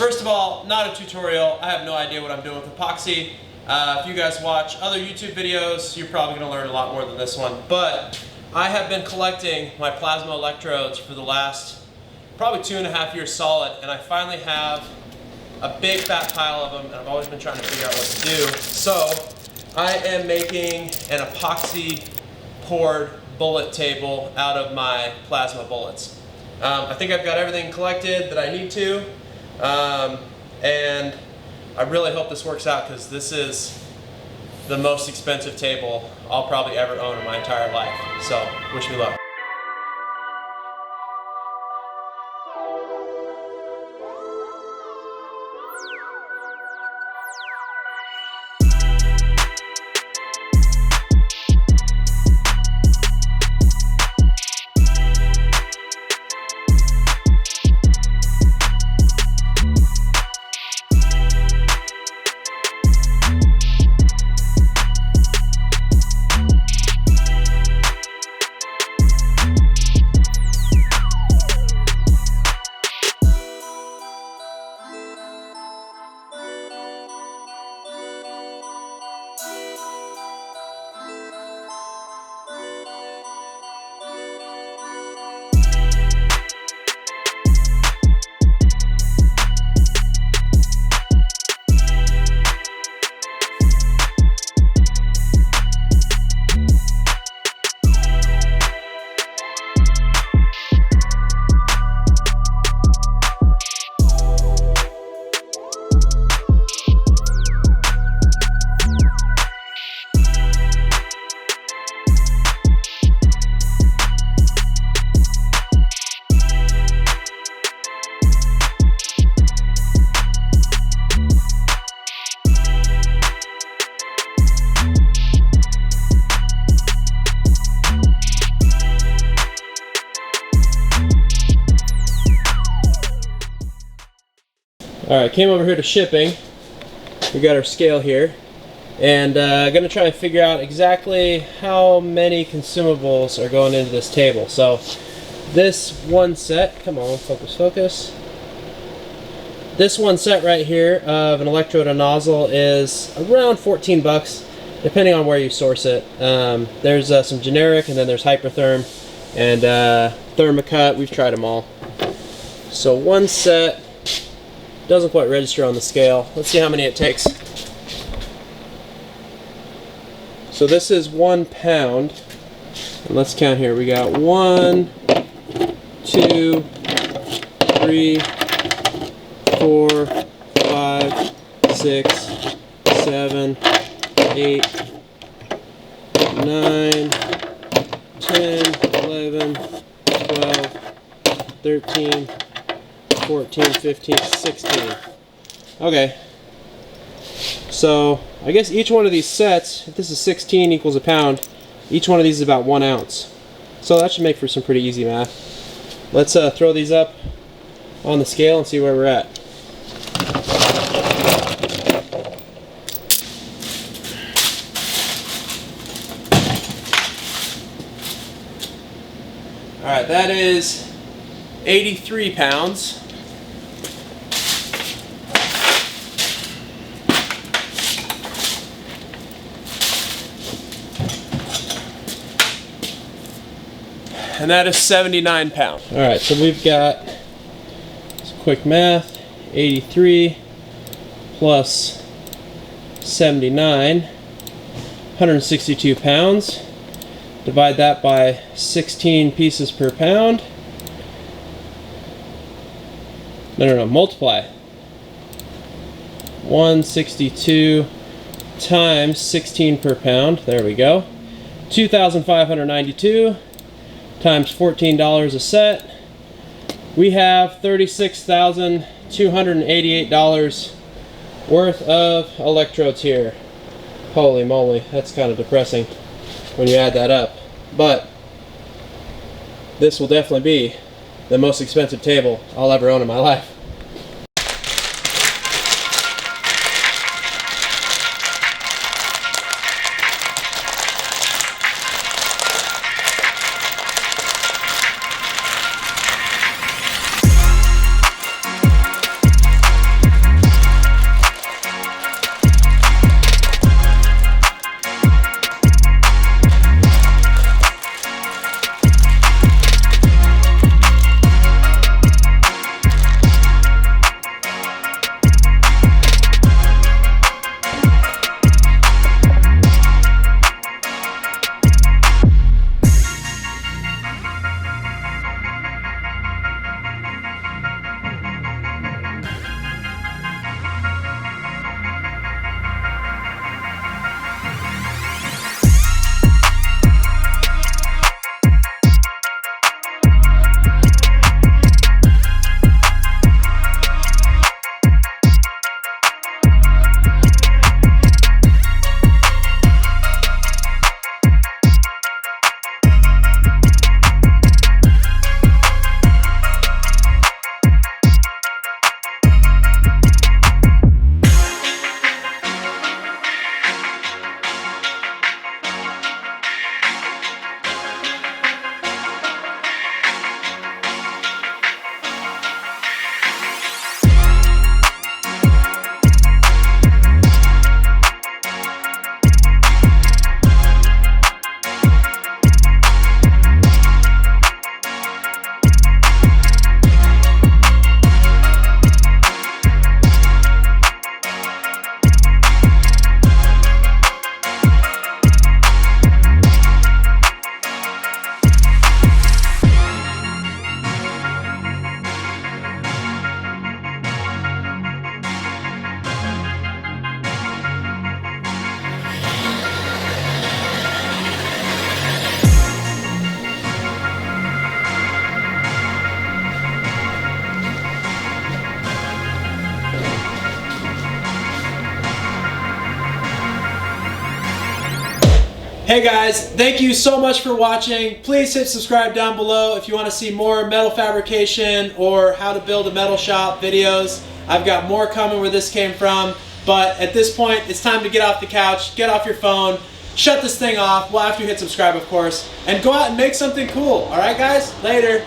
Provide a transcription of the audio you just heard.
First of all, not a tutorial. I have no idea what I'm doing with epoxy. If you guys watch other YouTube videos, you're probably going to learn a lot more than this one. But I have been collecting my plasma electrodes for the last probably 2.5 years solid, and I finally have a big fat pile of them, and I've always been trying to figure out what to do. So I am making an epoxy poured bullet table out of my plasma bullets. I think I've got everything collected that I need to, and I really hope this works out, because this is the most expensive table I'll probably ever own in my entire life. So wish me luck. Alright, came over here to shipping. We got our scale here, and gonna try and figure out exactly how many consumables are going into this table. So this one set, come on, focus. This one set right here of an electrode and nozzle is around 14 bucks, depending on where you source it. There's some generic, and then there's Hypertherm and Thermocut. We've tried them all. So one set doesn't quite register on the scale. Let's see how many it takes. So this is 1 pound. And let's count here. We got 1, 2, 3, 4, 5, 6, 7, 8, 9, 10, 11, 12, 13, 14, 15, 16. Okay. So I guess each one of these sets, if this is 16 equals a pound, each one of these is about 1 ounce. So that should make for some pretty easy math. Let's throw these up on the scale and see where we're at. Alright, that is 83 pounds. And that is 79 pounds. All right, so we've got, some quick math, 83 plus 79, 162 pounds. Divide that by 16 pieces per pound. No, multiply. 162 times 16 per pound, there we go. 2,592. times $14 a set, we have $36,288 worth of electrodes here. Holy moly, that's kind of depressing when you add that up. But this will definitely be the most expensive table I'll ever own in my life. Hey guys, thank you so much for watching. Please hit subscribe down below if you want to see more metal fabrication or how to build a metal shop videos. I've got more coming where this came from, but at this point it's time to get off the couch, get off your phone, shut this thing off, well after you hit subscribe of course, and go out and make something cool. Alright guys, later.